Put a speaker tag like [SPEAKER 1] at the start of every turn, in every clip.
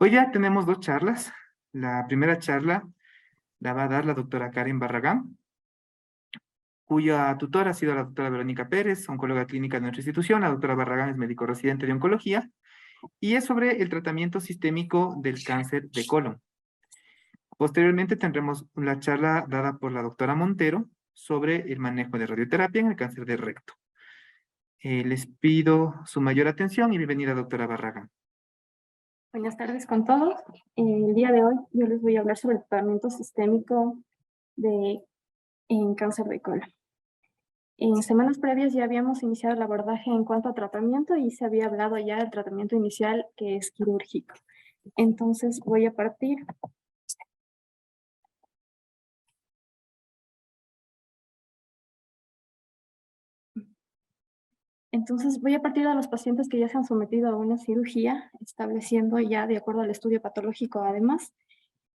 [SPEAKER 1] Hoy ya tenemos dos charlas. La primera charla la va a dar la doctora Karen Barragán, cuya tutora ha sido la doctora Verónica Pérez, oncóloga clínica de nuestra institución. La doctora Barragán es médico residente de oncología y es sobre el tratamiento sistémico del cáncer de colon. Posteriormente tendremos la charla dada por la doctora Montero sobre el manejo de radioterapia en el cáncer de recto. Les pido su mayor atención y bienvenida, doctora Barragán.
[SPEAKER 2] Buenas tardes con todos. El día de hoy yo les voy a hablar sobre el tratamiento sistémico en cáncer de colon. En semanas previas ya habíamos iniciado el abordaje en cuanto a tratamiento y se había hablado ya del tratamiento inicial, que es quirúrgico. Entonces voy a partir de los pacientes que ya se han sometido a una cirugía, estableciendo ya de acuerdo al estudio patológico además.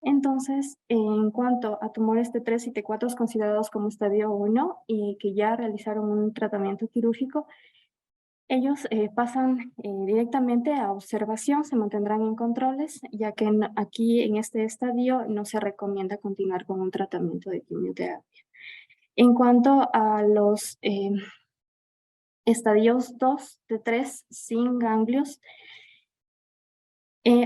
[SPEAKER 2] Entonces, en cuanto a tumores T3 y T4 considerados como estadio 1 y que ya realizaron un tratamiento quirúrgico, ellos pasan directamente a observación, se mantendrán en controles, ya que aquí en este estadio no se recomienda continuar con un tratamiento de quimioterapia. En cuanto a los estadios 2, T3 sin ganglios,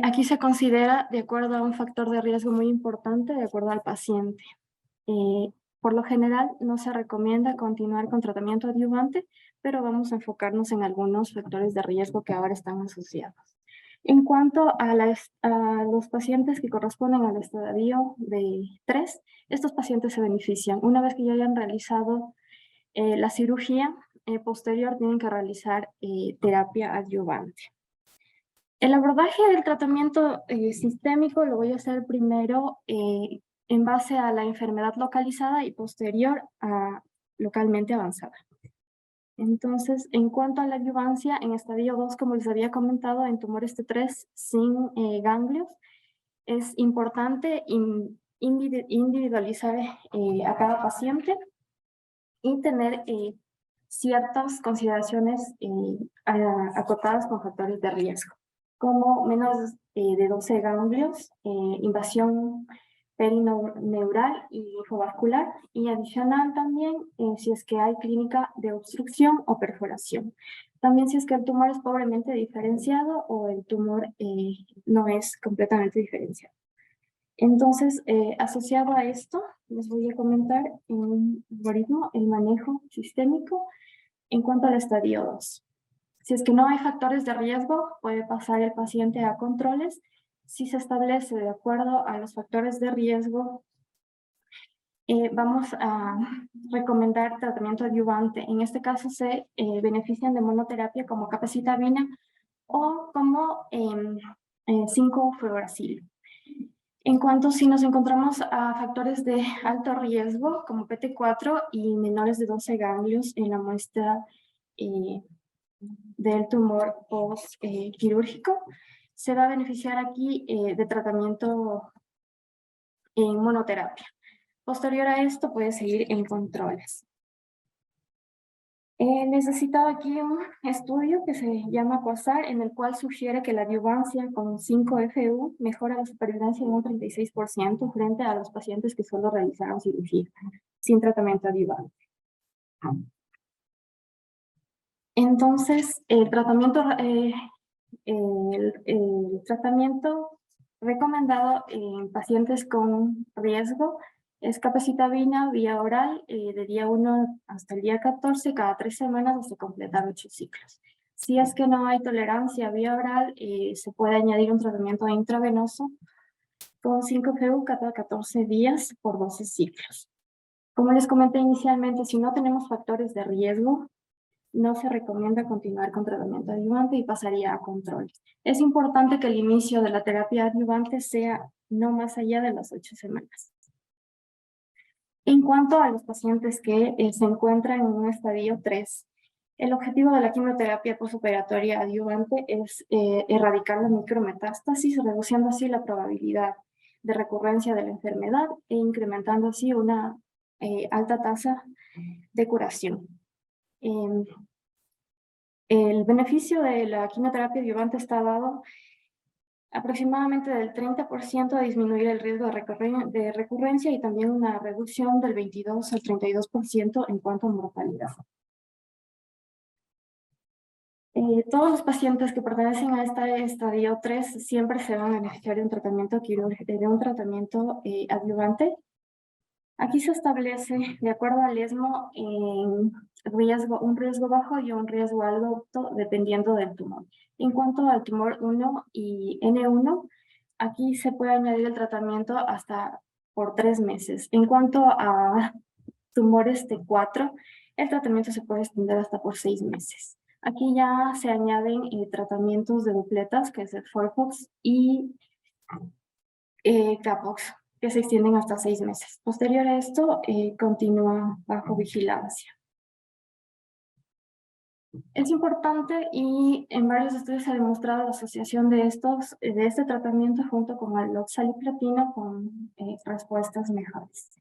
[SPEAKER 2] aquí se considera de acuerdo a un factor de riesgo muy importante, de acuerdo al paciente. Por lo general, no se recomienda continuar con tratamiento adyuvante, pero vamos a enfocarnos en algunos factores de riesgo que ahora están asociados. En cuanto a los pacientes que corresponden al estadio de 3, estos pacientes se benefician. Una vez que ya hayan realizado la cirugía posterior, tienen que realizar terapia adyuvante. El abordaje del tratamiento sistémico lo voy a hacer primero en base a la enfermedad localizada y posterior a localmente avanzada. Entonces, en cuanto a la adyuvancia, en estadio 2, como les había comentado, en tumores T3 sin ganglios, es importante individualizar a cada paciente y tener ciertas consideraciones acotadas con factores de riesgo, como menos de 12 ganglios, invasión perineural y linfovascular, y adicional también si es que hay clínica de obstrucción o perforación. También si es que el tumor es pobremente diferenciado o el tumor no es completamente diferenciado. Entonces, asociado a esto, les voy a comentar en un algoritmo el manejo sistémico en cuanto al estadio 2. Si es que no hay factores de riesgo, puede pasar el paciente a controles. Si se establece de acuerdo a los factores de riesgo, vamos a recomendar tratamiento adyuvante. En este caso se benefician de monoterapia como capecitabina o como 5-fluoracilo. En cuanto si nos encontramos a factores de alto riesgo como PT4 y menores de 12 ganglios en la muestra del tumor post-quirúrgico, se va a beneficiar aquí de tratamiento en monoterapia. Posterior a esto puede seguir en controles. Necesitado aquí un estudio que se llama QUASAR, en el cual sugiere que la adyuvancia con 5-FU mejora la supervivencia en un 36% frente a los pacientes que solo realizaron cirugía sin tratamiento adyuvante. Entonces, el tratamiento recomendado en pacientes con riesgo es capecitabina vía oral de día 1 hasta el día 14, cada 3 semanas hasta completar 8 ciclos. Si es que no hay tolerancia vía oral, se puede añadir un tratamiento intravenoso con 5-FU cada 14 días por 12 ciclos. Como les comenté inicialmente, si no tenemos factores de riesgo, no se recomienda continuar con tratamiento adyuvante y pasaría a control. Es importante que el inicio de la terapia adyuvante sea no más allá de las 8 semanas. En cuanto a los pacientes que se encuentran en un estadio 3, el objetivo de la quimioterapia postoperatoria adyuvante es erradicar la micrometástasis, reduciendo así la probabilidad de recurrencia de la enfermedad e incrementando así una alta tasa de curación. El beneficio de la quimioterapia adyuvante está dado aproximadamente del 30% a disminuir el riesgo de recurrencia y también una reducción del 22 al 32% en cuanto a mortalidad. Todos los pacientes que pertenecen a este estadio 3 siempre se van a beneficiar de un tratamiento adyuvante. Aquí se establece, de acuerdo al ESMO, un riesgo bajo y un riesgo alto dependiendo del tumor. En cuanto al tumor 1 y N1, aquí se puede añadir el tratamiento hasta por 3 meses. En cuanto a tumores T4, el tratamiento se puede extender hasta por 6 meses. Aquí ya se añaden tratamientos de dupletas, que es el FOLFOX, y CAPOX, que se extienden hasta 6 meses. Posterior a esto, continúa bajo vigilancia. Es importante y en varios estudios se ha demostrado la asociación de este tratamiento junto con el oxaliplatina con respuestas mejores.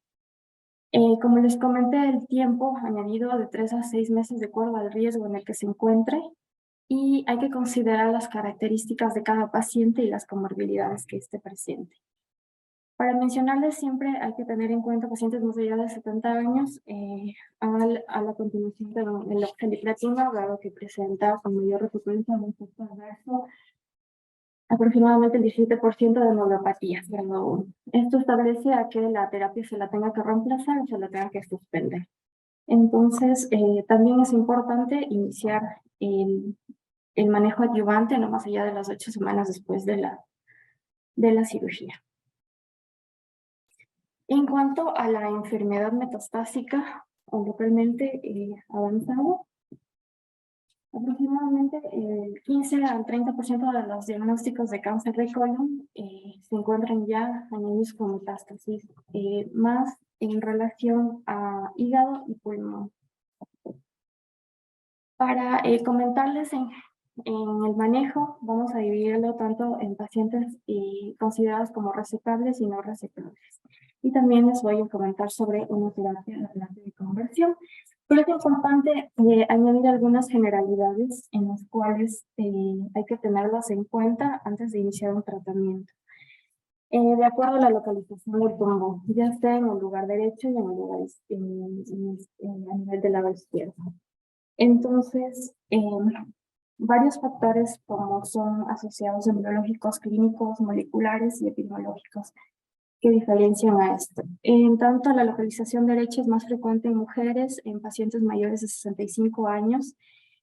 [SPEAKER 2] Como les comenté, el tiempo añadido de 3 a 6 meses de acuerdo al riesgo en el que se encuentre y hay que considerar las características de cada paciente y las comorbilidades que esté presente. Para mencionarles, siempre hay que tener en cuenta pacientes más allá de 70 años a la continuación del oxaliplatina, dado que presenta con mayor recurrencia un efecto adverso, aproximadamente el 17% de neuropatías grado 1. Esto establece a que la terapia se la tenga que reemplazar o se la tenga que suspender. Entonces, también es importante iniciar el manejo adyuvante no más allá de las 8 semanas después de la cirugía. En cuanto a la enfermedad metastásica o localmente avanzada, aproximadamente el 15 al 30% de los diagnósticos de cáncer de colon se encuentran ya añadidos con metástasis, más en relación a hígado y pulmón. Para comentarles en el manejo, vamos a dividirlo tanto en pacientes considerados como resecables y no resecables. Y también les voy a comentar sobre una terapia de conversión. Pero es importante añadir algunas generalidades en las cuales hay que tenerlas en cuenta antes de iniciar un tratamiento. De acuerdo a la localización del tumor, ya sea en el lugar derecho y en el lugar a nivel del lado izquierdo. Entonces, varios factores como son asociados embriológicos, clínicos, moleculares y epidemiológicos que diferencian a esto. En tanto, la localización derecha es más frecuente en mujeres, en pacientes mayores de 65 años,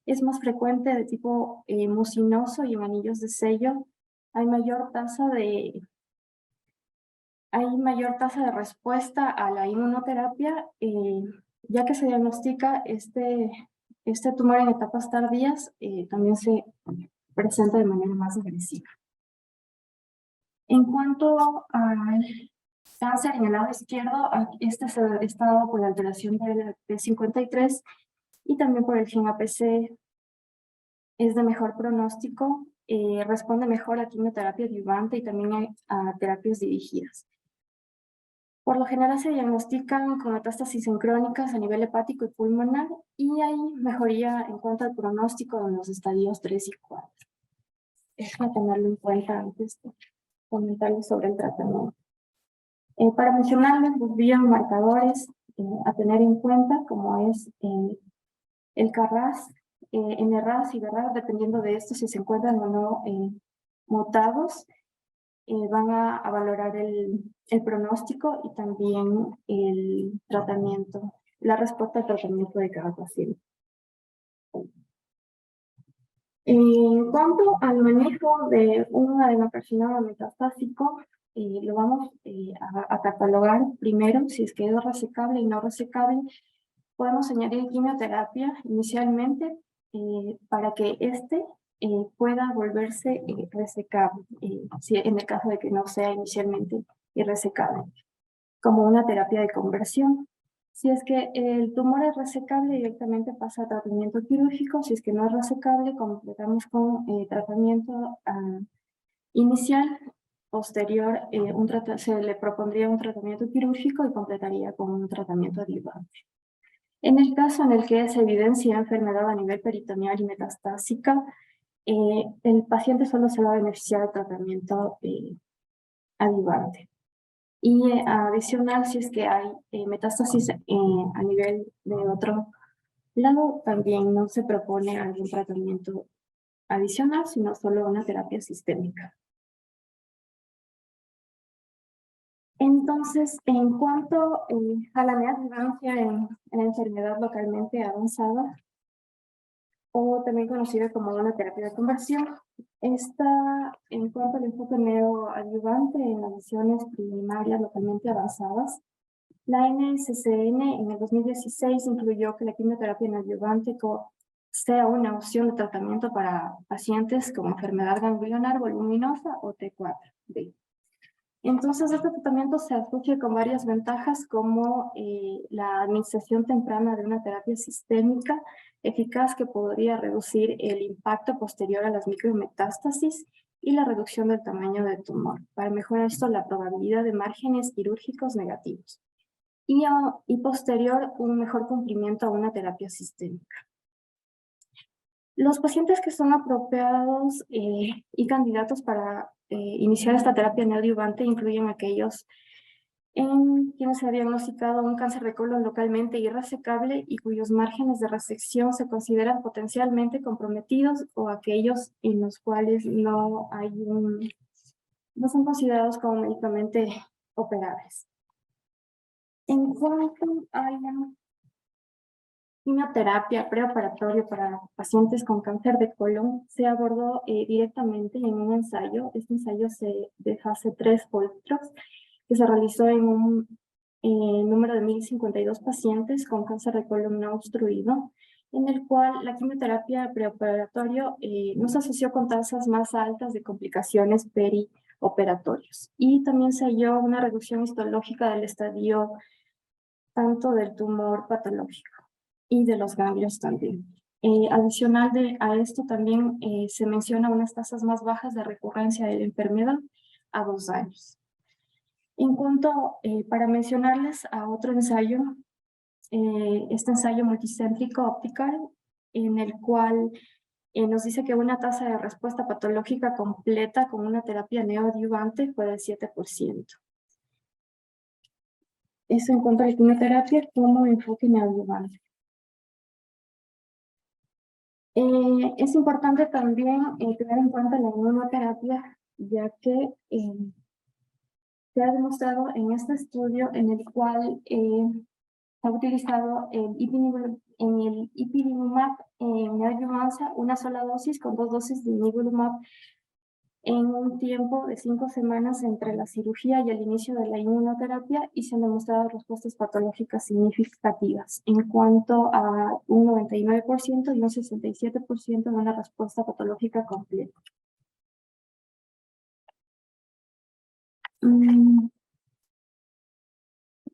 [SPEAKER 2] es más frecuente de tipo mucinoso y en anillos de sello. Hay mayor tasa de respuesta a la inmunoterapia, ya que se diagnostica este tumor en etapas tardías, también se presenta de manera más agresiva. En cuanto al cáncer en el lado izquierdo, este se está dado por la alteración del P53 y también por el gen APC. Es de mejor pronóstico, responde mejor a quimioterapia adyuvante y también a terapias dirigidas. Por lo general se diagnostican con metástasis sincrónicas a nivel hepático y pulmonar y hay mejoría en cuanto al pronóstico en los estadios 3 y 4. Es para tenerlo en cuenta antes de comentarles sobre el tratamiento. Para mencionarles los biomarcadores a tener en cuenta, como es el CARRAS, NRAS y VRAS, dependiendo de esto si se encuentran o no mutados, van a valorar el pronóstico y también el tratamiento, la respuesta al tratamiento de cada paciente. En cuanto al manejo de un adenocarcinoma metastásico, lo vamos a catalogar primero, si es que es resecable y no resecable. Podemos añadir quimioterapia inicialmente para que pueda volverse resecable, si en el caso de que no sea inicialmente irresecable, como una terapia de conversión. Si es que el tumor es resecable, directamente pasa a tratamiento quirúrgico. Si es que no es resecable, completamos con tratamiento inicial. Posterior, se le propondría un tratamiento quirúrgico y completaría con un tratamiento adyuvante. En el caso en el que se evidencia enfermedad a nivel peritoneal y metastásica, el paciente solo se va a beneficiar del tratamiento adyuvante. Y adicional, si es que hay metástasis a nivel de otro lado, también no se propone algún tratamiento adicional, sino solo una terapia sistémica. Entonces, en cuanto a la neoadjuvancia en la enfermedad localmente avanzada, o también conocida como una terapia de conversión, esta, en cuanto al enfoque neoadyuvante en las lesiones primarias localmente avanzadas, la NSCN en el 2016 incluyó que la quimioterapia neoadyuvante sea una opción de tratamiento para pacientes con enfermedad ganglionar voluminosa o T4D. Entonces, este tratamiento se asocia con varias ventajas como la administración temprana de una terapia sistémica eficaz que podría reducir el impacto posterior a las micrometástasis y la reducción del tamaño del tumor, para mejorar esto la probabilidad de márgenes quirúrgicos negativos. Y posterior, un mejor cumplimiento a una terapia sistémica. Los pacientes que son apropiados y candidatos para iniciar esta terapia neoadyuvante incluyen aquellos en quienes se ha diagnosticado un cáncer de colon localmente irresecable y cuyos márgenes de resección se consideran potencialmente comprometidos, o aquellos en los cuales no son considerados como médicamente operables. En cuanto a la quimioterapia preoperatoria para pacientes con cáncer de colon, se abordó directamente en un ensayo. Este ensayo de fase 3 Voltrox, que se realizó en un número de 1052 pacientes con cáncer de colon no obstruido, en el cual la quimioterapia preoperatoria no se asoció con tasas más altas de complicaciones perioperatorias. Y también se halló una reducción histológica del estadio tanto del tumor patológico y de los ganglios también. Adicional a esto también se menciona unas tasas más bajas de recurrencia de la enfermedad a 2 años. En cuanto, para mencionarles a otro ensayo, este ensayo multicéntrico optical, en el cual nos dice que una tasa de respuesta patológica completa con una terapia neoadyuvante fue del 7%. Eso en cuanto a la quimioterapia como enfoque neoadyuvante. Es importante también tener en cuenta la inmunoterapia, ya que se ha demostrado en este estudio en el cual se ha utilizado el ipilimumab en neoadjuvancia, una sola dosis con 2 dosis de nivolumab en un tiempo de 5 semanas entre la cirugía y el inicio de la inmunoterapia, y se han demostrado respuestas patológicas significativas en cuanto a un 99% y un 67% de una respuesta patológica completa.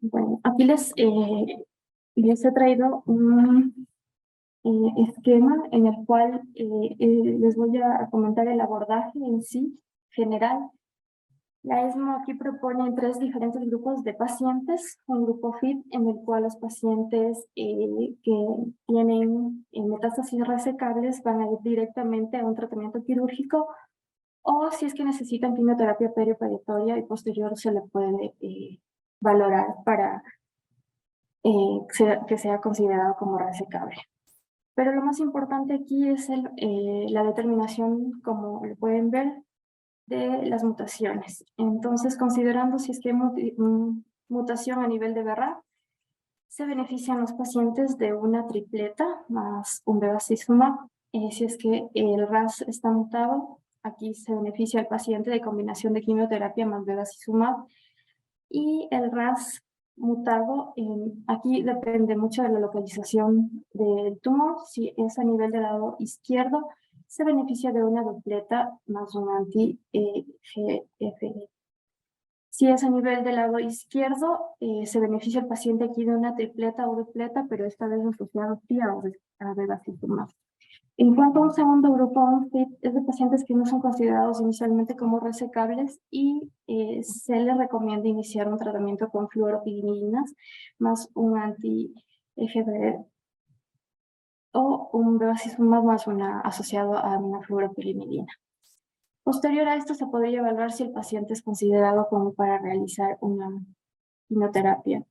[SPEAKER 2] Bueno, aquí les he traído un esquema en el cual les voy a comentar el abordaje en sí, general. La ESMO aquí propone 3 diferentes grupos de pacientes: un grupo FIT, en el cual los pacientes que tienen metástasis resecables van a ir directamente a un tratamiento quirúrgico, o si es que necesitan quimioterapia perioperatoria y posterior se le puede valorar para que sea considerado como resecable. Pero lo más importante aquí es la determinación, como lo pueden ver, de las mutaciones. Entonces, considerando si es que hay mutación a nivel de BRAF, se benefician los pacientes de una tripleta más un bevacizumab. Si es que el RAS está mutado, aquí se beneficia al paciente de combinación de quimioterapia más bevacizumab. Y el RAS mutado, aquí depende mucho de la localización del tumor. Si es a nivel del lado izquierdo, se beneficia de una dupleta más un anti-GFR. Si es a nivel del lado izquierdo, se beneficia el paciente aquí de una tripleta o dupleta, pero esta vez asociado a bevacizumab. En cuanto a un segundo grupo, un FIT, es de pacientes que no son considerados inicialmente como resecables, y se les recomienda iniciar un tratamiento con fluoropigininas más un anti-EGFR o un bevacizumab más una asociado a una fluoropirimidina. Posterior a esto se podría evaluar si el paciente es considerado como para realizar una quimioterapia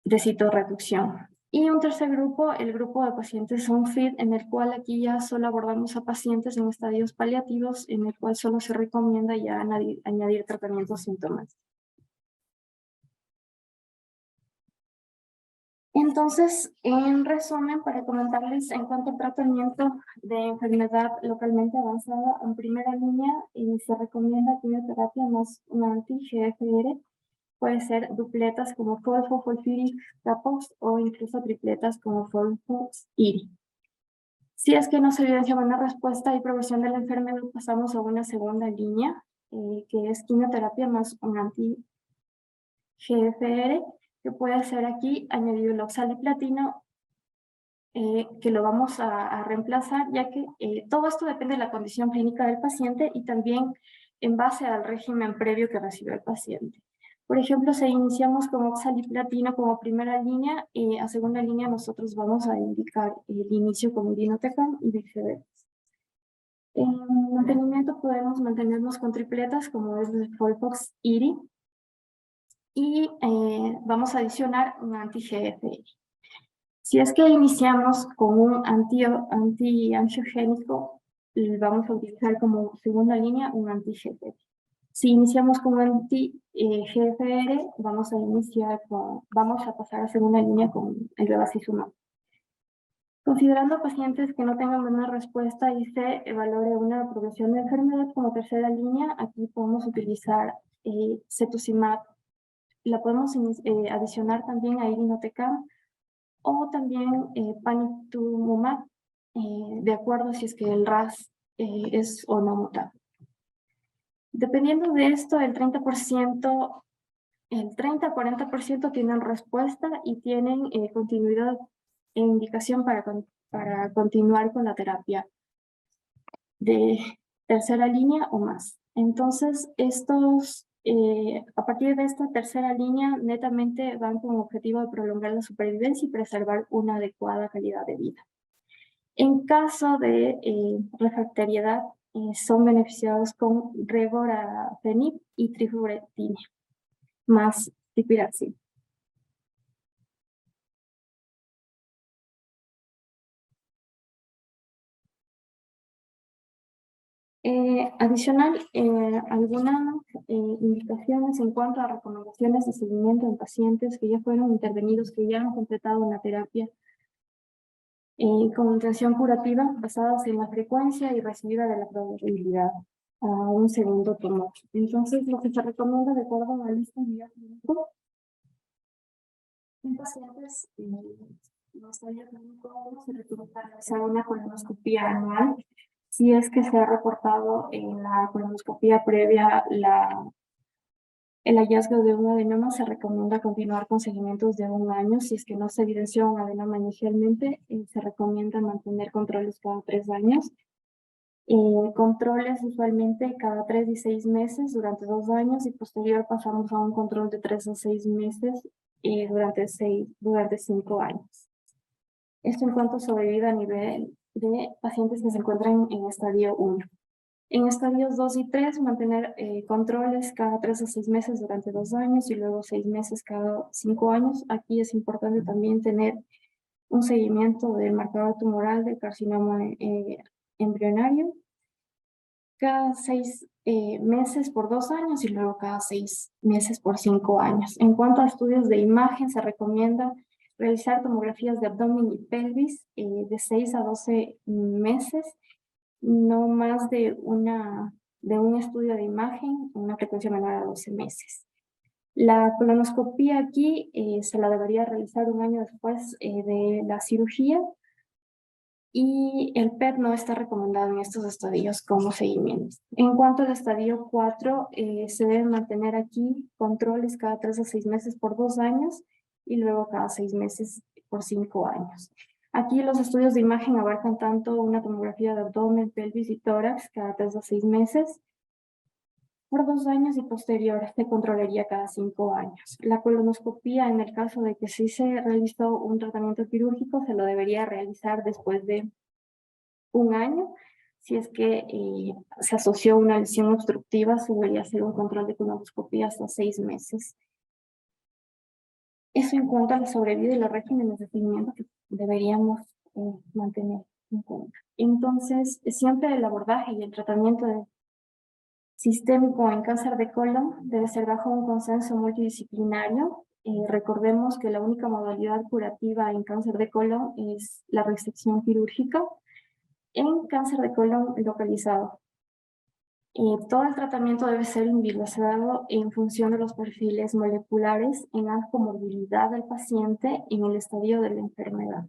[SPEAKER 2] de citorreducción. Y un tercer grupo, el grupo de pacientes on-fit, en el cual aquí ya solo abordamos a pacientes en estadios paliativos, en el cual solo se recomienda ya añadir tratamientos sintomáticos. Entonces, en resumen, para comentarles en cuanto al tratamiento de enfermedad localmente avanzada, en primera línea se recomienda quimioterapia más una anti-GFR, puede ser dupletas como FOLFO, FOLFIRI, CAPOX o incluso tripletas como FOLFOX, IRI. Si es que no se evidencia buena respuesta y progresión de la enfermedad, pasamos a una segunda línea, que es quimioterapia más un anti-GFR, que puede ser aquí añadido el oxaliplatino, que lo vamos a reemplazar, ya que todo esto depende de la condición clínica del paciente y también en base al régimen previo que recibió el paciente. Por ejemplo, si iniciamos con oxaliplatino como primera línea, a segunda línea nosotros vamos a indicar el inicio con irinotecan y viceversa. En mantenimiento podemos mantenernos con tripletas como es el FOLFOX IRI y vamos a adicionar un anti-GFR. Si es que iniciamos con un antiangiogénico, vamos a utilizar como segunda línea un anti-GFR. Si iniciamos con un anti-GFR, vamos a pasar a segunda línea con el bevacizumab. Considerando pacientes que no tengan buena respuesta y se valore una progresión de enfermedad como tercera línea, aquí podemos utilizar cetuximab. La podemos adicionar también a irinotecan o también panitumumab, de acuerdo si es que el RAS es o no mutable. Dependiendo de esto, el 30-40% tienen respuesta y tienen continuidad e indicación para continuar con la terapia de tercera línea o más. Entonces, a partir de esta tercera línea, netamente van con objetivo de prolongar la supervivencia y preservar una adecuada calidad de vida. En caso de refractariedad, son beneficiados con regorafenib y trifluretina, más tipiraxib. Adicional, algunas indicaciones en cuanto a recomendaciones de seguimiento en pacientes que ya fueron intervenidos, que ya han completado una terapia con intención curativa basadas en la frecuencia y recibida de la probabilidad a un segundo tumor. Entonces, lo que se recomienda de acuerdo a la lista de diagnóstico en pacientes no estaría clínico, se recomienda realizar una colonoscopia anual. Si es que se ha reportado en la colonoscopia previa el hallazgo de un adenoma, se recomienda continuar con seguimientos de 1 año. Si es que no se evidenció un adenoma inicialmente, se recomienda mantener controles cada 3 años. Controles usualmente cada 3 y 6 meses durante 2 años y posterior pasamos a un control de 3 a 6 meses durante 5 años. Esto en cuanto a sobrevida a nivel de pacientes que se encuentran en estadio 1. En estadios 2 y 3, mantener controles cada 3 a 6 meses durante 2 años y luego 6 meses cada 5 años. Aquí es importante también tener un seguimiento del marcador tumoral del carcinoma embrionario cada 6 meses por 2 años y luego cada 6 meses por 5 años. En cuanto a estudios de imagen, se recomienda realizar tomografías de abdomen y pelvis de 6 a 12 meses, no más de un estudio de imagen, una frecuencia menor a 12 meses. La colonoscopía aquí se la debería realizar 1 año después de la cirugía y el PET no está recomendado en estos estadios como seguimiento. En cuanto al estadio 4, se deben mantener aquí controles cada 3 a 6 meses por 2 años y luego cada 6 meses por 5 años. Aquí los estudios de imagen abarcan tanto una tomografía de abdomen, pelvis y tórax cada 3 a 6 meses, por 2 años y posterior se controlaría cada 5 años. La colonoscopía, en el caso de que sí se realizó un tratamiento quirúrgico, se lo debería realizar después de 1 año. Si es que se asoció una lesión obstructiva, se debería hacer un control de colonoscopía hasta 6 meses. Eso en cuanto a la sobrevida y los regímenes de seguimiento que deberíamos mantener en cuenta. Entonces, siempre el abordaje y el tratamiento sistémico en cáncer de colon debe ser bajo un consenso multidisciplinario. Recordemos que la única modalidad curativa en cáncer de colon es la resección quirúrgica en cáncer de colon localizado. Todo el tratamiento debe ser individualizado en función de los perfiles moleculares en la comorbilidad del paciente en el estadio de la enfermedad.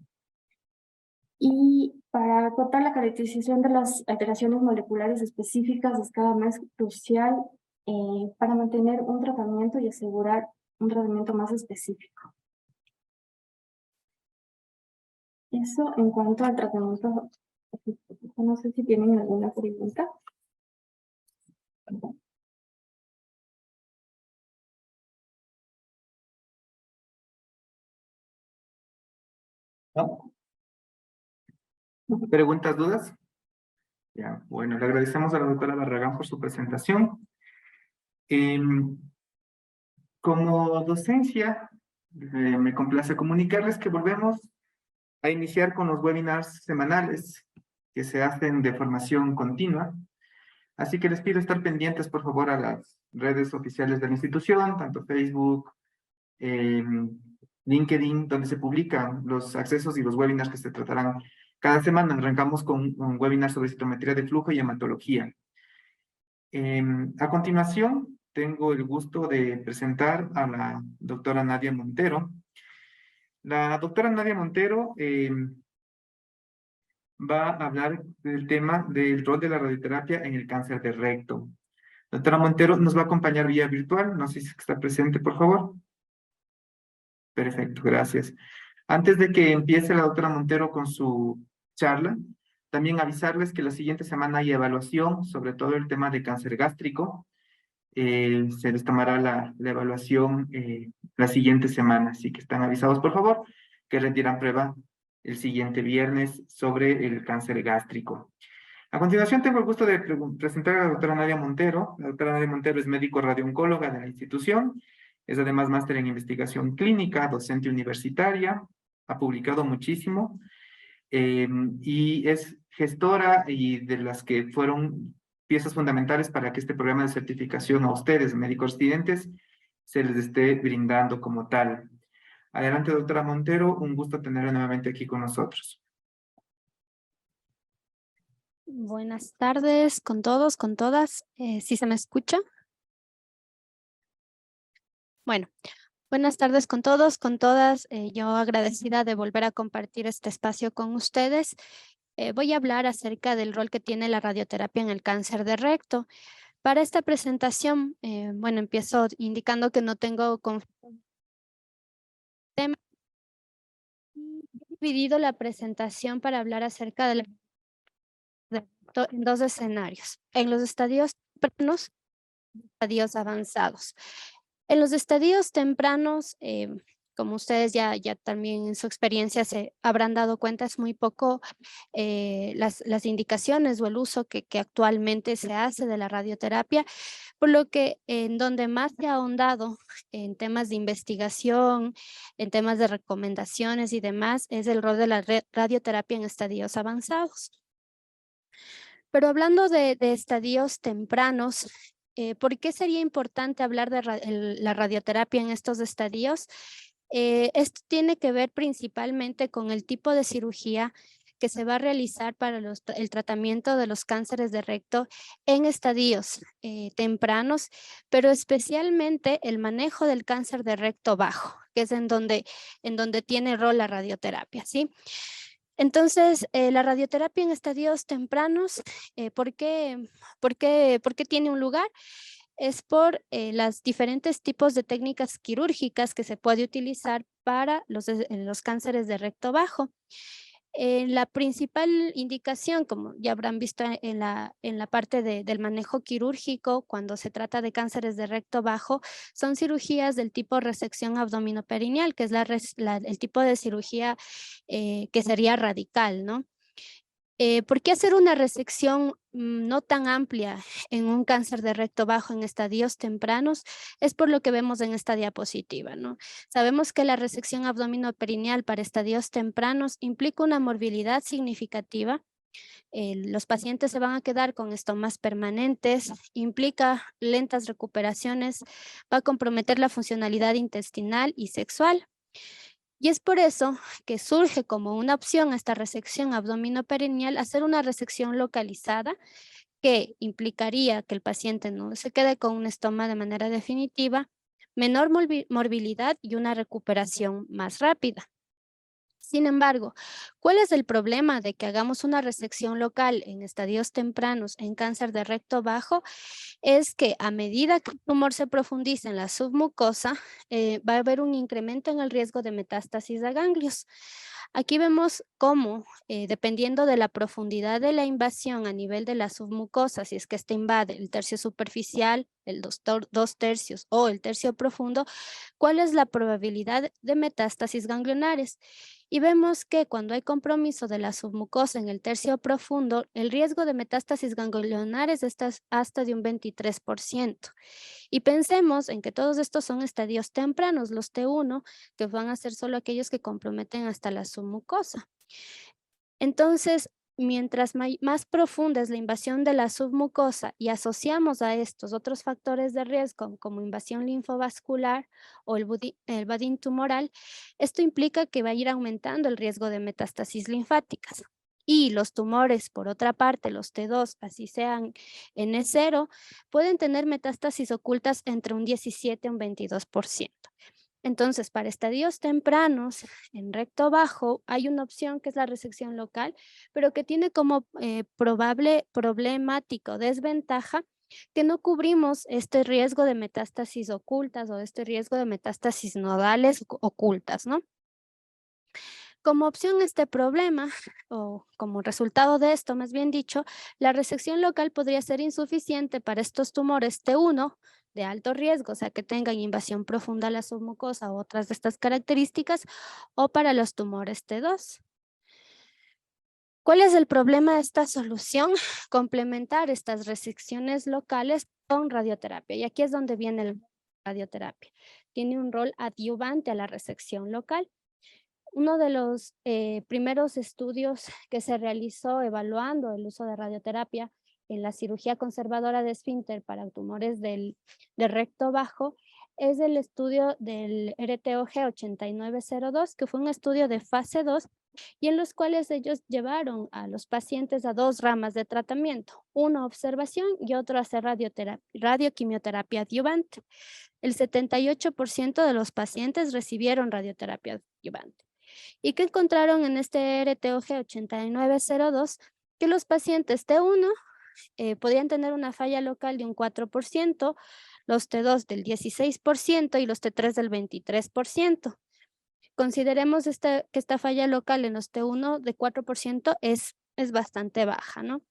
[SPEAKER 2] Y para acotar la caracterización de las alteraciones moleculares específicas es cada vez crucial para mantener un tratamiento y asegurar un tratamiento más específico. Eso en cuanto al tratamiento. No sé si tienen alguna pregunta.
[SPEAKER 1] ¿No? ¿Preguntas, dudas? Ya, bueno, le agradecemos a la doctora Barragán por su presentación. Como docencia, me complace comunicarles que volvemos a iniciar con los webinars semanales que se hacen de formación continua. Así que les pido estar pendientes, por favor, a las redes oficiales de la institución, tanto Facebook, LinkedIn, donde se publican los accesos y los webinars que se tratarán cada semana. Arrancamos con un webinar sobre citometría de flujo y hematología. A continuación, tengo el gusto de presentar a la doctora Nadia Montero. La doctora Nadia Montero va a hablar del tema del rol de la radioterapia en el cáncer de recto. Doctora Montero nos va a acompañar vía virtual. No sé si está presente, por favor. Perfecto, gracias. Antes de que empiece la doctora Montero con su charla, también avisarles que la siguiente semana hay evaluación sobre todo el tema de cáncer gástrico. Se les tomará la evaluación la siguiente semana, así que están avisados, por favor, que rendirán prueba el siguiente viernes sobre el cáncer gástrico. A continuación tengo el gusto de presentar a la doctora Nadia Montero. La doctora Nadia Montero es médico radiooncóloga de la institución, es además máster en investigación clínica, docente universitaria, ha publicado muchísimo y es gestora y de las que fueron piezas fundamentales para que este programa de certificación a ustedes, médicos residentes, se les esté brindando como tal. Adelante, doctora Montero, un gusto tenerla nuevamente aquí con nosotros.
[SPEAKER 3] Buenas tardes con todos, con todas. ¿Sí se me escucha? Bueno, buenas tardes con todos, con todas. Yo agradecida de volver a compartir este espacio con ustedes. Voy a hablar acerca del rol que tiene la radioterapia en el cáncer de recto. Para esta presentación, bueno, empiezo indicando que no tengo tema. He dividido la presentación para hablar acerca del en 2 escenarios, en los estadios tempranos y estadios avanzados. En los estadios tempranos, como ustedes ya también en su experiencia se habrán dado cuenta, es muy poco las indicaciones o el uso que actualmente se hace de la radioterapia, por lo que en donde más se ha ahondado en temas de investigación, en temas de recomendaciones y demás, es el rol de la radioterapia en estadios avanzados. Pero hablando de estadios tempranos, ¿por qué sería importante hablar de la radioterapia en estos estadios? Esto tiene que ver principalmente con el tipo de cirugía que se va a realizar para el tratamiento de los cánceres de recto en estadios tempranos, pero especialmente el manejo del cáncer de recto bajo, que es en donde tiene rol la radioterapia, ¿sí? Entonces, la radioterapia en estadios tempranos, ¿por qué tiene un lugar? Es por los diferentes tipos de técnicas quirúrgicas que se puede utilizar para los cánceres de recto bajo. La principal indicación, como ya habrán visto en la parte del manejo quirúrgico, cuando se trata de cánceres de recto bajo, son cirugías del tipo resección abdominoperineal, que es el tipo de cirugía que sería radical, ¿no? ¿Por qué hacer una resección no tan amplia en un cáncer de recto bajo en estadios tempranos? Es por lo que vemos en esta diapositiva, ¿no? Sabemos que la resección abdominoperineal para estadios tempranos implica una morbilidad significativa. Los pacientes se van a quedar con estomas permanentes, implica lentas recuperaciones, va a comprometer la funcionalidad intestinal y sexual. Y es por eso que surge como una opción esta resección abdominoperineal hacer una resección localizada que implicaría que el paciente no se quede con un estoma de manera definitiva, menor morbilidad y una recuperación más rápida. Sin embargo, ¿cuál es el problema de que hagamos una resección local en estadios tempranos en cáncer de recto bajo? Es que a medida que el tumor se profundiza en la submucosa, va a haber un incremento en el riesgo de metástasis a ganglios. Aquí vemos cómo, dependiendo de la profundidad de la invasión a nivel de la submucosa, si es que ésta invade el tercio superficial, el 2/3 o el tercio profundo, cuál es la probabilidad de metástasis ganglionares. Y vemos que cuando hay compromiso de la submucosa en el tercio profundo, el riesgo de metástasis ganglionares está hasta de un 23%. Y pensemos en que todos estos son estadios tempranos, los T1, que van a ser solo aquellos que comprometen hasta la submucosa. Entonces, mientras más profunda es la invasión de la submucosa y asociamos a estos otros factores de riesgo como invasión linfovascular o el budding tumoral, esto implica que va a ir aumentando el riesgo de metástasis linfáticas. Y los tumores, por otra parte, los T2, así sean N0, pueden tener metástasis ocultas entre un 17 y un 22%. Entonces, para estadios tempranos, en recto bajo, hay una opción que es la resección local, pero que tiene como probable problemática o desventaja que no cubrimos este riesgo de metástasis ocultas o este riesgo de metástasis nodales ocultas, ¿no? Como opción a este problema, o como resultado de esto, más bien dicho, la resección local podría ser insuficiente para estos tumores T1 de alto riesgo, o sea, que tengan invasión profunda a la submucosa o otras de estas características, o para los tumores T2. ¿Cuál es el problema de esta solución? Complementar estas resecciones locales con radioterapia. Y aquí es donde viene la radioterapia. Tiene un rol adyuvante a la resección local. Uno de los primeros estudios que se realizó evaluando el uso de radioterapia en la cirugía conservadora de esfínter para tumores de recto bajo es el estudio del RTOG 8902, que fue un estudio de fase 2 y en los cuales ellos llevaron a los pacientes a dos ramas de tratamiento, uno observación y otro hacer radioquimioterapia adyuvante. El 78% de los pacientes recibieron radioterapia adyuvante. ¿Y qué encontraron en este RTOG 8902? Que los pacientes T1 podían tener una falla local de un 4%, los T2 del 16% y los T3 del 23%. Consideremos que esta falla local en los T1 de 4% es bastante baja, ¿no?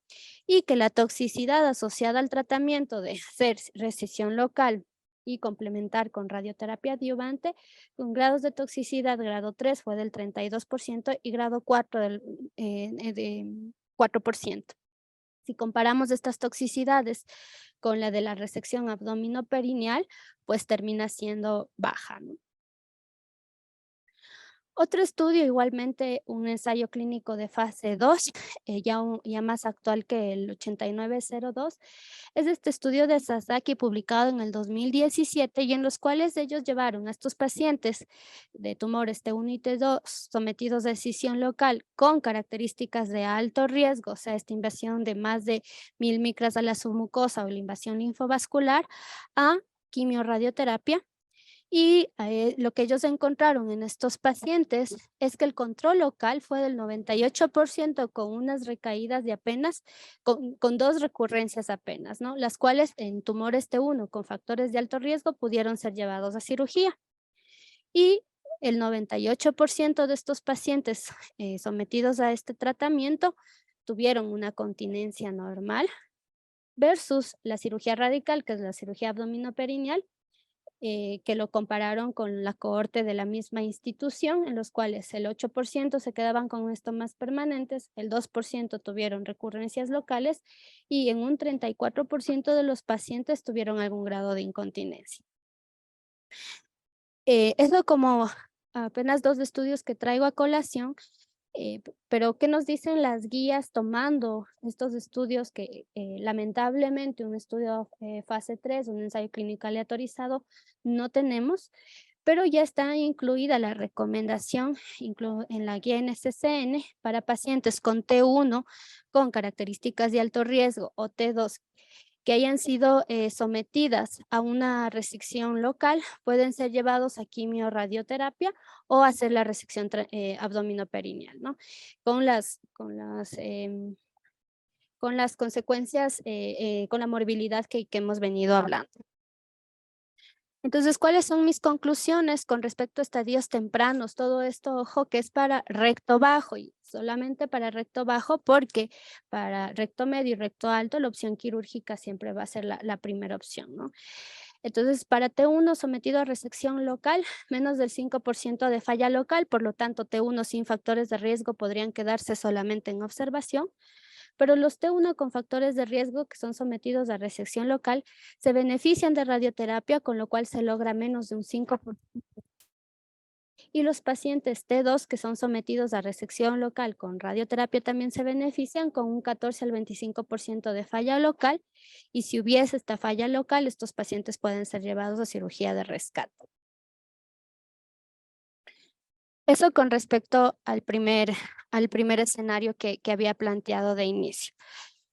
[SPEAKER 3] Y que la toxicidad asociada al tratamiento de hacer resección local y complementar con radioterapia adyuvante, con grados de toxicidad, grado 3 fue del 32% y grado 4 de 4%. Si comparamos estas toxicidades con la de la resección abdominoperineal, pues termina siendo baja, ¿no? Otro estudio, igualmente un ensayo clínico de fase 2, ya más actual que el 8902, es este estudio de Sasaki publicado en el 2017 y en los cuales ellos llevaron a estos pacientes de tumores T1 y T2 sometidos a escisión local con características de alto riesgo, o sea, esta invasión de más de 1000 micras a la submucosa o la invasión linfovascular, a quimioradioterapia. Y lo que ellos encontraron en estos pacientes es que el control local fue del 98% con unas recaídas de apenas, con 2 recurrencias apenas, ¿no? Las cuales en tumores T1 con factores de alto riesgo pudieron ser llevados a cirugía. Y El 98% de estos pacientes sometidos a este tratamiento tuvieron una continencia normal versus la cirugía radical, que es la cirugía abdominoperineal, que lo compararon con la cohorte de la misma institución, en los cuales el 8% se quedaban con estomas permanentes, el 2% tuvieron recurrencias locales y en un 34% de los pacientes tuvieron algún grado de incontinencia. Eso como apenas 2 estudios que traigo a colación, pero ¿qué nos dicen las guías tomando estos estudios que lamentablemente un estudio fase 3, un ensayo clínico aleatorizado, no tenemos? Pero ya está incluida la recomendación en la guía NCCN para pacientes con T1 con características de alto riesgo o T2 que hayan sido sometidas a una resección local, pueden ser llevados a quimio-radioterapia o hacer la resección abdominoperineal, ¿no? Con las consecuencias, con la morbilidad que hemos venido hablando. Entonces, ¿cuáles son mis conclusiones con respecto a estadios tempranos? Todo esto, ojo, que es para recto bajo y solamente para recto bajo porque para recto medio y recto alto la opción quirúrgica siempre va a ser la primera opción, ¿no? Entonces, para T1 sometido a resección local, menos del 5% de falla local, por lo tanto, T1 sin factores de riesgo podrían quedarse solamente en observación. Pero los T1 con factores de riesgo que son sometidos a resección local se benefician de radioterapia, con lo cual se logra menos de un 5%. Y los pacientes T2 que son sometidos a resección local con radioterapia también se benefician con un 14 al 25% de falla local. Y si hubiese esta falla local, estos pacientes pueden ser llevados a cirugía de rescate. Eso con respecto al primer escenario que había planteado de inicio.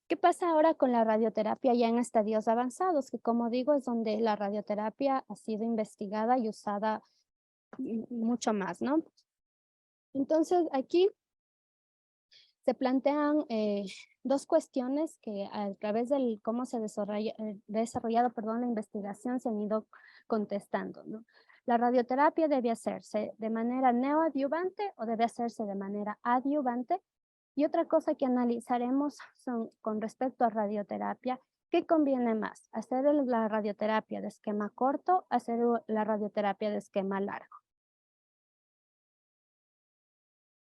[SPEAKER 3] ¿Qué pasa ahora con la radioterapia ya en estadios avanzados? Que como digo, es donde la radioterapia ha sido investigada y usada mucho más, ¿no? Entonces, aquí se plantean dos cuestiones que a través del cómo se desarrollado la investigación se han ido contestando, ¿no? La radioterapia debe hacerse de manera neoadyuvante o debe hacerse de manera adyuvante. Y otra cosa que analizaremos son con respecto a radioterapia, ¿qué conviene más? ¿Hacer la radioterapia de esquema corto, hacer la radioterapia de esquema largo?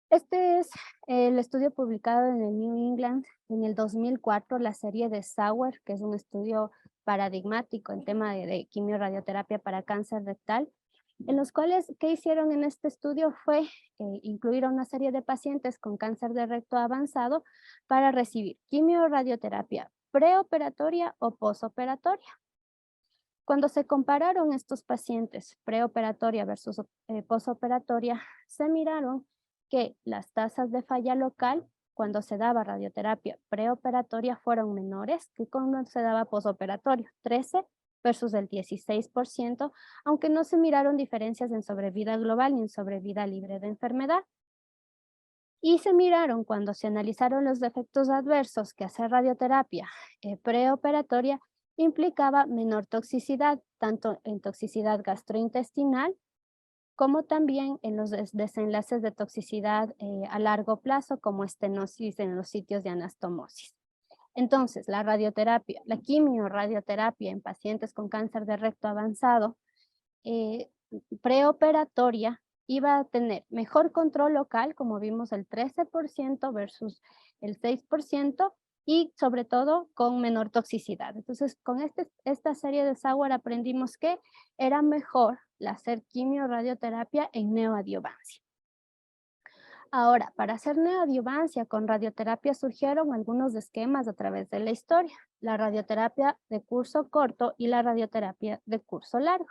[SPEAKER 3] Este es el estudio publicado en el New England en el 2004, la serie de Sauer, que es un estudio paradigmático en tema de quimioradioterapia para cáncer rectal, en los cuales, ¿qué hicieron en este estudio? Fue incluir a una serie de pacientes con cáncer de recto avanzado para recibir quimioradioterapia preoperatoria o posoperatoria. Cuando se compararon estos pacientes preoperatoria versus posoperatoria, se miraron que las tasas de falla local cuando se daba radioterapia preoperatoria fueron menores que cuando se daba posoperatorio, 13 versus el 16%, aunque no se miraron diferencias en sobrevida global ni en sobrevida libre de enfermedad. Y se miraron cuando se analizaron los efectos adversos que hacer radioterapia preoperatoria implicaba menor toxicidad, tanto en toxicidad gastrointestinal como también en los desenlaces de toxicidad a largo plazo, como estenosis en los sitios de anastomosis. Entonces, la radioterapia, la quimioradioterapia en pacientes con cáncer de recto avanzado, preoperatoria, iba a tener mejor control local, como vimos el 13% versus el 6%, y sobre todo con menor toxicidad. Entonces, con esta serie de Sauer aprendimos que era mejor hacer quimioradioterapia en neoadjuvancia. Ahora, para hacer neoadjuvancia con radioterapia surgieron algunos esquemas a través de la historia, la radioterapia de curso corto y la radioterapia de curso largo.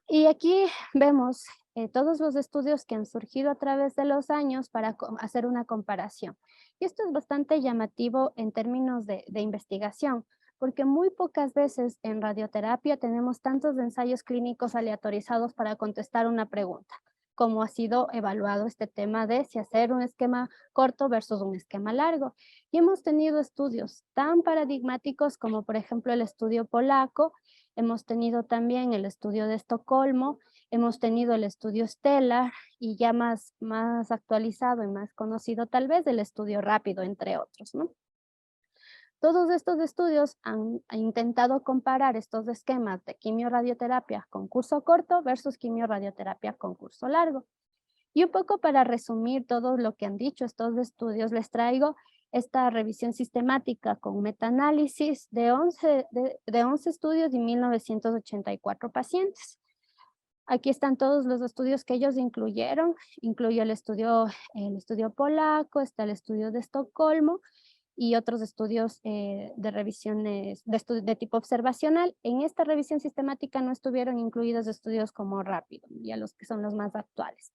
[SPEAKER 3] Y aquí vemos todos los estudios que han surgido a través de los años para hacer una comparación. Y esto es bastante llamativo en términos de investigación, porque muy pocas veces en radioterapia tenemos tantos ensayos clínicos aleatorizados para contestar una pregunta. cómo ha sido evaluado este tema de si hacer un esquema corto versus un esquema largo. Y hemos tenido estudios tan paradigmáticos como por ejemplo el estudio polaco, hemos tenido también el estudio de Estocolmo, hemos tenido el estudio Stellar y ya más actualizado y más conocido tal vez el estudio rápido, entre otros, ¿no? Todos estos estudios han intentado comparar estos esquemas de quimioradioterapia con curso corto versus quimioradioterapia con curso largo. Y un poco para resumir todo lo que han dicho estos estudios, les traigo esta revisión sistemática con metaanálisis de 11 estudios y 1984 pacientes. Aquí están todos los estudios que ellos incluyeron. Incluye el estudio polaco, está el estudio de Estocolmo, y otros estudios de revisiones de tipo observacional. En esta revisión sistemática no estuvieron incluidos estudios como rápido, ya los que son los más actuales.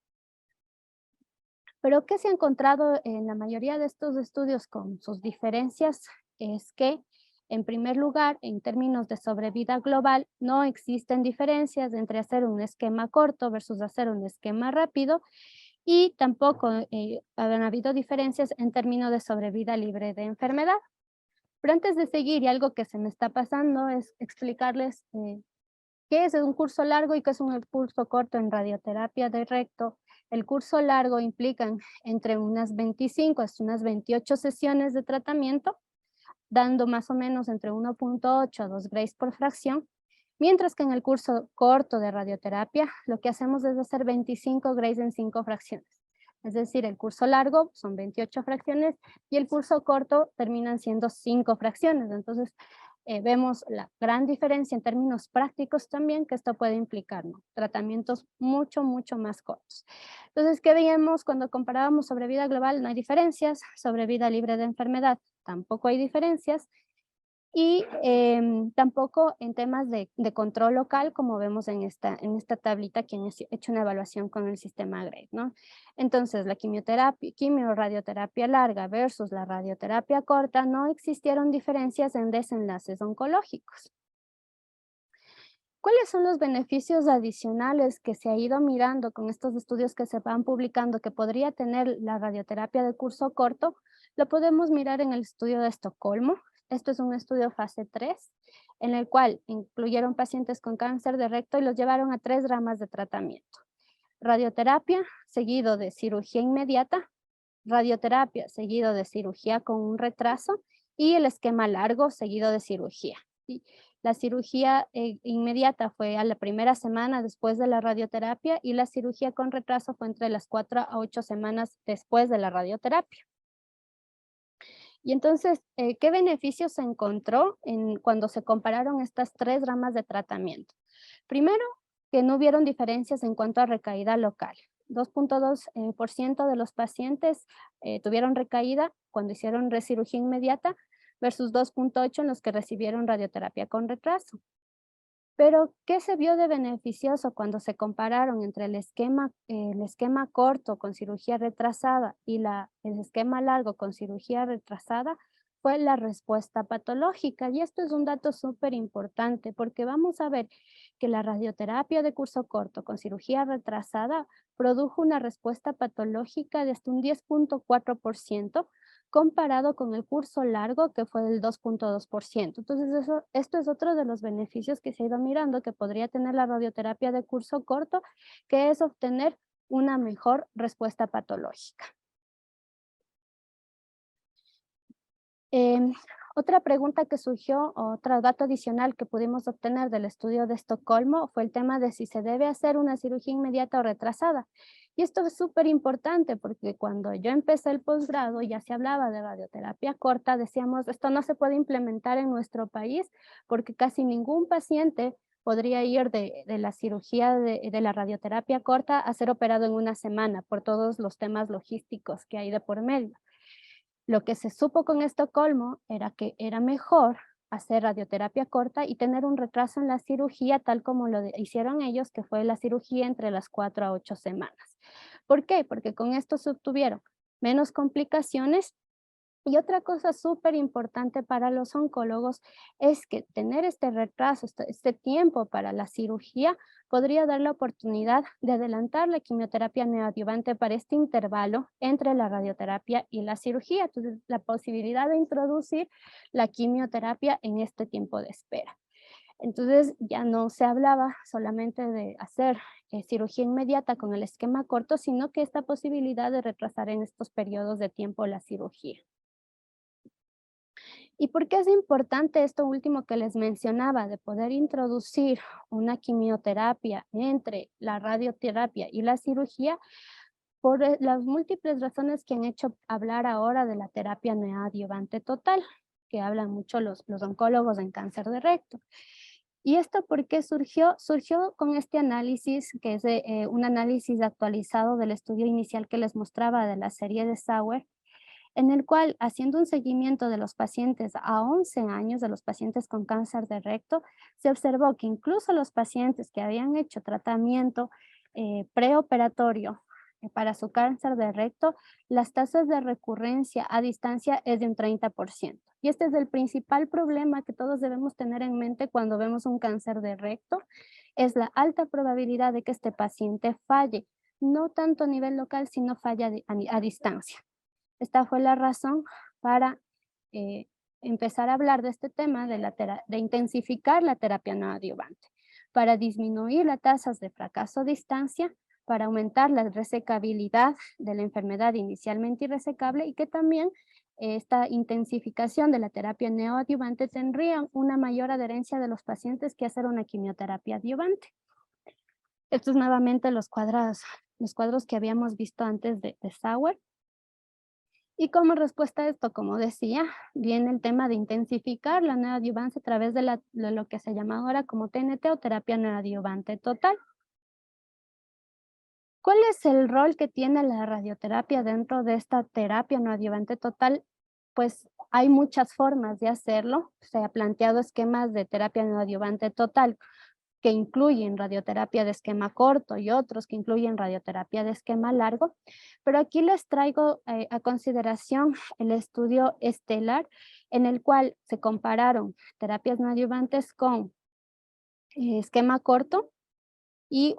[SPEAKER 3] Pero ¿qué se ha encontrado en la mayoría de estos estudios con sus diferencias? Es que, en primer lugar, en términos de sobrevida global, no existen diferencias entre hacer un esquema corto versus hacer un esquema rápido, y tampoco han habido diferencias en términos de sobrevida libre de enfermedad. Pero antes de seguir, y algo que se me está pasando es explicarles qué es un curso largo y qué es un curso corto en radioterapia de recto. El curso largo implica entre unas 25 hasta unas 28 sesiones de tratamiento, dando más o menos entre 1.8 a 2 grays por fracción, mientras que en el curso corto de radioterapia lo que hacemos es hacer 25 grays en 5 fracciones. Es decir, el curso largo son 28 fracciones y el curso corto terminan siendo 5 fracciones. Entonces, vemos la gran diferencia en términos prácticos también que esto puede implicar, ¿no? Tratamientos mucho más cortos. Entonces, ¿qué veíamos cuando comparábamos sobrevida global? No hay diferencias. Sobrevida libre de enfermedad, tampoco hay diferencias. Y tampoco en temas de control local, como vemos en esta tablita que han hecho una evaluación con el sistema GRADE, ¿no? Entonces, la quimioradioterapia larga versus la radioterapia corta, no existieron diferencias en desenlaces oncológicos. ¿Cuáles son los beneficios adicionales que se ha ido mirando con estos estudios que se van publicando que podría tener la radioterapia de curso corto? Lo podemos mirar en el estudio de Estocolmo. Esto es un estudio fase 3, en el cual incluyeron pacientes con cáncer de recto y los llevaron a 3 ramas de tratamiento. Radioterapia, seguido de cirugía inmediata, radioterapia, seguido de cirugía con un retraso, y el esquema largo, seguido de cirugía. ¿Sí? La cirugía inmediata fue a la primera semana después de la radioterapia, y la cirugía con retraso fue entre las 4 a 8 semanas después de la radioterapia. Y entonces, ¿qué beneficios se encontró cuando se compararon estas 3 ramas de tratamiento? Primero, que no hubieron diferencias en cuanto a recaída local. 2.2% de los pacientes tuvieron recaída cuando hicieron recirugía inmediata versus 2.8% en los que recibieron radioterapia con retraso. Pero, ¿qué se vio de beneficioso cuando se compararon entre el esquema corto con cirugía retrasada y el esquema largo con cirugía retrasada? Fue la respuesta patológica. Y esto es un dato súper importante porque vamos a ver que la radioterapia de curso corto con cirugía retrasada produjo una respuesta patológica de hasta un 10.4%, comparado con el curso largo que fue del 2.2%. Entonces, esto es otro de los beneficios que se ha ido mirando que podría tener la radioterapia de curso corto, que es obtener una mejor respuesta patológica. Otra pregunta que surgió, otro dato adicional que pudimos obtener del estudio de Estocolmo fue el tema de si se debe hacer una cirugía inmediata o retrasada. Y esto es súper importante porque cuando yo empecé el posgrado ya se hablaba de radioterapia corta, decíamos esto no se puede implementar en nuestro país porque casi ningún paciente podría ir de la cirugía de la radioterapia corta a ser operado en una semana por todos los temas logísticos que hay de por medio. Lo que se supo con Estocolmo era que era mejor hacer radioterapia corta y tener un retraso en la cirugía tal como lo hicieron ellos, que fue la cirugía entre las 4 a 8 semanas. ¿Por qué? Porque con esto se obtuvieron menos complicaciones Y otra cosa súper importante para los oncólogos es que tener este retraso, este tiempo para la cirugía, podría dar la oportunidad de adelantar la quimioterapia neoadyuvante para este intervalo entre la radioterapia y la cirugía. Entonces, la posibilidad de introducir la quimioterapia en este tiempo de espera. Entonces, ya no se hablaba solamente de hacer cirugía inmediata con el esquema corto, sino que esta posibilidad de retrasar en estos periodos de tiempo la cirugía. ¿Y por qué es importante esto último que les mencionaba, de poder introducir una quimioterapia entre la radioterapia y la cirugía? Por las múltiples razones que han hecho hablar ahora de la terapia neoadyuvante total, que hablan mucho los oncólogos en cáncer de recto. ¿Y esto por qué surgió? Surgió con este análisis, que es un análisis actualizado del estudio inicial que les mostraba de la serie de Sauer, en el cual, haciendo un seguimiento de los pacientes a 11 años, de los pacientes con cáncer de recto, se observó que incluso los pacientes que habían hecho tratamiento preoperatorio para su cáncer de recto, las tasas de recurrencia a distancia es de un 30%. Y este es el principal problema que todos debemos tener en mente cuando vemos un cáncer de recto, es la alta probabilidad de que este paciente falle, no tanto a nivel local, sino falla a distancia. Esta fue la razón para empezar a hablar de este tema de intensificar la terapia no adyuvante, para disminuir las tasas de fracaso a distancia, para aumentar la resecabilidad de la enfermedad inicialmente irresecable y que también esta intensificación de la terapia neoadyuvante tendría una mayor adherencia de los pacientes que hacer una quimioterapia adyuvante. Estos nuevamente los cuadros que habíamos visto antes de Sauer. Y como respuesta a esto, como decía, viene el tema de intensificar la neoadyuvancia a través de lo que se llama ahora como TNT o terapia neoadyuvante total. ¿Cuál es el rol que tiene la radioterapia dentro de esta terapia neoadyuvante total? Pues hay muchas formas de hacerlo. Se ha planteado esquemas de terapia neoadyuvante total que incluyen radioterapia de esquema corto y otros que incluyen radioterapia de esquema largo, pero aquí les traigo a consideración el estudio estelar en el cual se compararon terapias neoadyuvantes con esquema corto y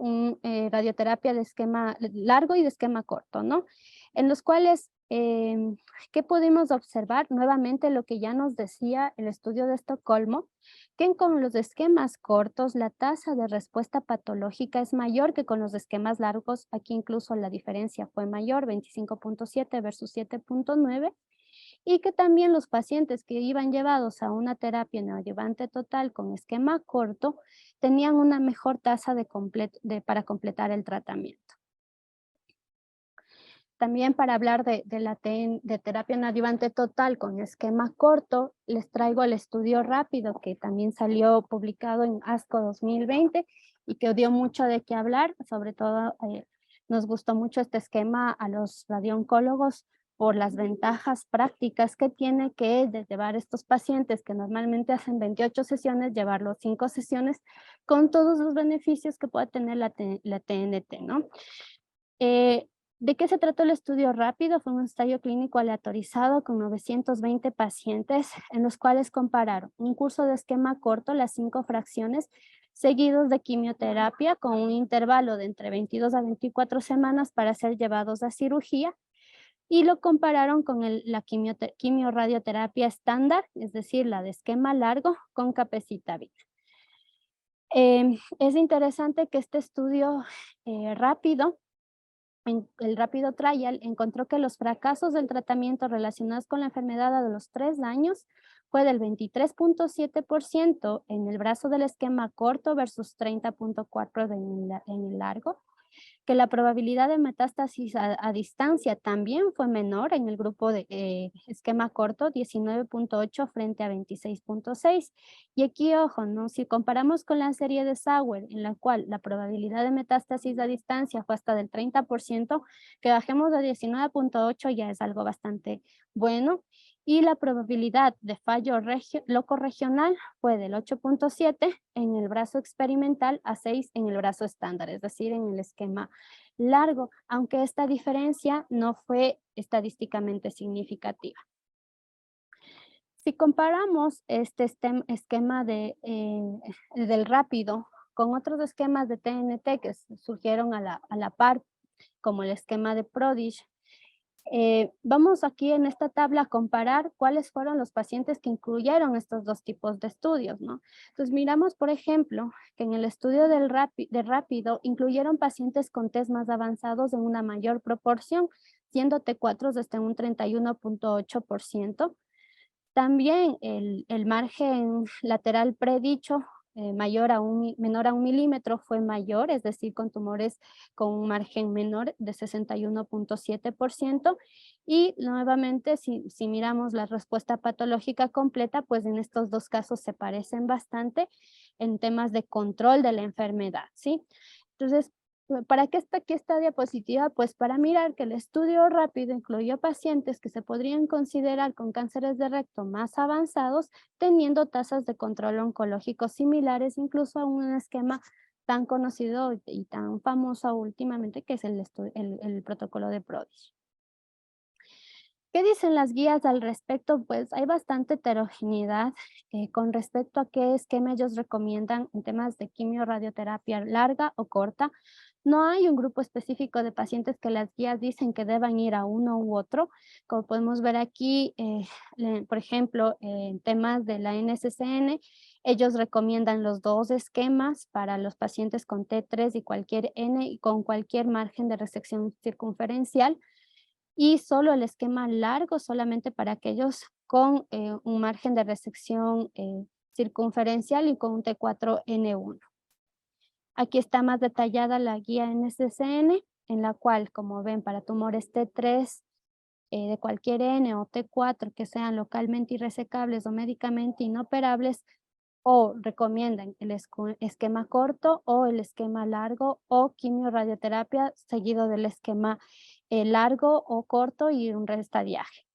[SPEAKER 3] radioterapia de esquema largo y de esquema corto, ¿no? En los cuales, ¿qué pudimos observar? Nuevamente lo que ya nos decía el estudio de Estocolmo, que con los esquemas cortos la tasa de respuesta patológica es mayor que con los esquemas largos. Aquí incluso la diferencia fue mayor, 25.7 versus 7.9. Y que también los pacientes que iban llevados a una terapia neoadyuvante total con esquema corto tenían una mejor tasa para completar el tratamiento. También para hablar de terapia neoadyuvante total con esquema corto, les traigo el estudio rápido que también salió publicado en ASCO 2020 y que dio mucho de qué hablar. Sobre todo nos gustó mucho este esquema a los radiooncólogos por las ventajas prácticas que tiene que de llevar estos pacientes que normalmente hacen 28 sesiones, llevarlos 5 sesiones con todos los beneficios que puede tener la TNT, ¿no? ¿De qué se trató el estudio rápido? Fue un ensayo clínico aleatorizado con 920 pacientes en los cuales compararon un curso de esquema corto, las 5 fracciones, seguidos de quimioterapia con un intervalo de entre 22 a 24 semanas para ser llevados a cirugía, y lo compararon con la quimioradioterapia estándar, es decir, la de esquema largo con capecitabina. Es interesante que este estudio rápido, el rápido trial, encontró que los fracasos del tratamiento relacionados con la enfermedad a los 3 años fue del 23.7% en el brazo del esquema corto versus 30.4% en el largo, que la probabilidad de metástasis a distancia también fue menor en el grupo de esquema corto, 19.8 frente a 26.6. Y aquí, ojo, ¿no? Si comparamos con la serie de Sauer, en la cual la probabilidad de metástasis a distancia fue hasta del 30%, que bajemos de 19.8 ya es algo bastante bueno. Y la probabilidad de fallo locorregional fue del 8.7 en el brazo experimental a 6 en el brazo estándar, es decir, en el esquema largo, aunque esta diferencia no fue estadísticamente significativa. Si comparamos este esquema del rápido con otros esquemas de TNT que surgieron a la par, como el esquema de PRODIGE, vamos aquí en esta tabla a comparar cuáles fueron los pacientes que incluyeron estos dos tipos de estudios, ¿no? Entonces miramos, por ejemplo, que en el estudio de rápido incluyeron pacientes con test más avanzados en una mayor proporción, siendo T4 desde un 31.8%. También el margen lateral predicho menor a 1 milímetro fue mayor, es decir, con tumores con un margen menor de 61.7%. Y nuevamente, si miramos la respuesta patológica completa, pues en estos dos casos se parecen bastante en temas de control de la enfermedad, ¿sí? Entonces, ¿para qué está aquí esta diapositiva? Pues para mirar que el estudio rápido incluyó pacientes que se podrían considerar con cánceres de recto más avanzados, teniendo tasas de control oncológico similares, incluso a un esquema tan conocido y tan famoso últimamente, que es el protocolo de PRODIGE. ¿Qué dicen las guías al respecto? Pues hay bastante heterogeneidad con respecto a qué esquema ellos recomiendan en temas de quimio-radioterapia larga o corta. No hay un grupo específico de pacientes que las guías dicen que deban ir a uno u otro. Como podemos ver aquí, por ejemplo, en temas de la NCCN, ellos recomiendan los dos esquemas para los pacientes con T3 y cualquier N y con cualquier margen de resección circunferencial, y solo el esquema largo solamente para aquellos con un margen de resección circunferencial y con un T4N1. Aquí está más detallada la guía NCCN, en la cual, como ven, para tumores T3 de cualquier N o T4 que sean localmente irresecables o médicamente inoperables, o recomiendan el esquema corto o el esquema largo o quimio-radioterapia seguido del esquema largo o corto y un restadiaje.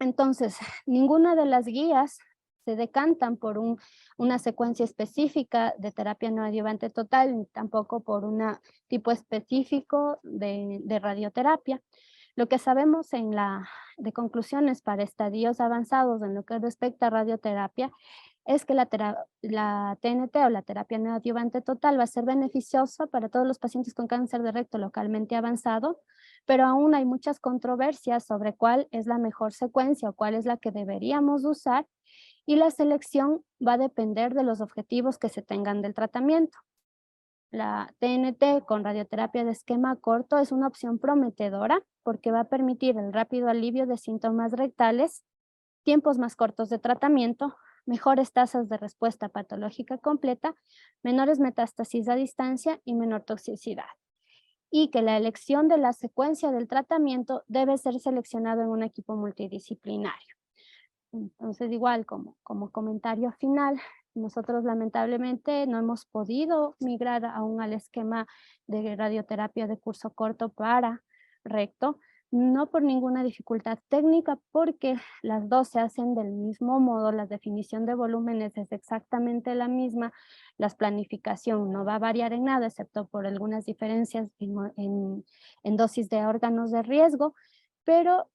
[SPEAKER 3] Entonces, ninguna de las guías se decantan por una secuencia específica de terapia no adyuvante total, ni tampoco por un tipo específico de radioterapia. Lo que sabemos de conclusiones para estadios avanzados en lo que respecta a radioterapia es que la TNT o la terapia neoadyuvante total va a ser beneficiosa para todos los pacientes con cáncer de recto localmente avanzado, pero aún hay muchas controversias sobre cuál es la mejor secuencia o cuál es la que deberíamos usar, y la selección va a depender de los objetivos que se tengan del tratamiento. La TNT con radioterapia de esquema corto es una opción prometedora porque va a permitir el rápido alivio de síntomas rectales, tiempos más cortos de tratamiento, mejores tasas de respuesta patológica completa, menores metástasis a distancia y menor toxicidad. Y que la elección de la secuencia del tratamiento debe ser seleccionado en un equipo multidisciplinario. Entonces, igual como comentario final, nosotros lamentablemente no hemos podido migrar aún al esquema de radioterapia de curso corto para recto, no por ninguna dificultad técnica, porque las dos se hacen del mismo modo, la definición de volúmenes es exactamente la misma, la planificación no va a variar en nada, excepto por algunas diferencias en dosis de órganos de riesgo, pero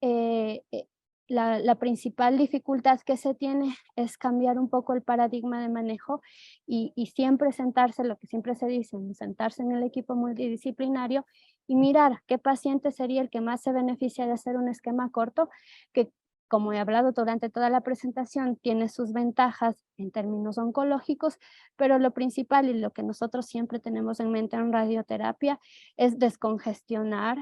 [SPEAKER 3] la principal dificultad que se tiene es cambiar un poco el paradigma de manejo y siempre sentarse, lo que siempre se dice, sentarse en el equipo multidisciplinario y mirar qué paciente sería el que más se beneficia de hacer un esquema corto, que como he hablado durante toda la presentación, tiene sus ventajas en términos oncológicos, pero lo principal y lo que nosotros siempre tenemos en mente en radioterapia es descongestionar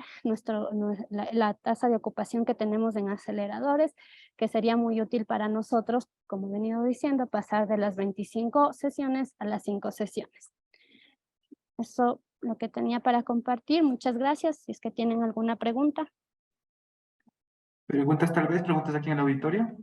[SPEAKER 3] la tasa de ocupación que tenemos en aceleradores, que sería muy útil para nosotros, como he venido diciendo, pasar de las 25 sesiones a las 5 sesiones. Eso lo que tenía para compartir. Muchas gracias. Si es que tienen alguna pregunta.
[SPEAKER 1] ¿Preguntas tal vez? ¿Preguntas aquí en el auditorio?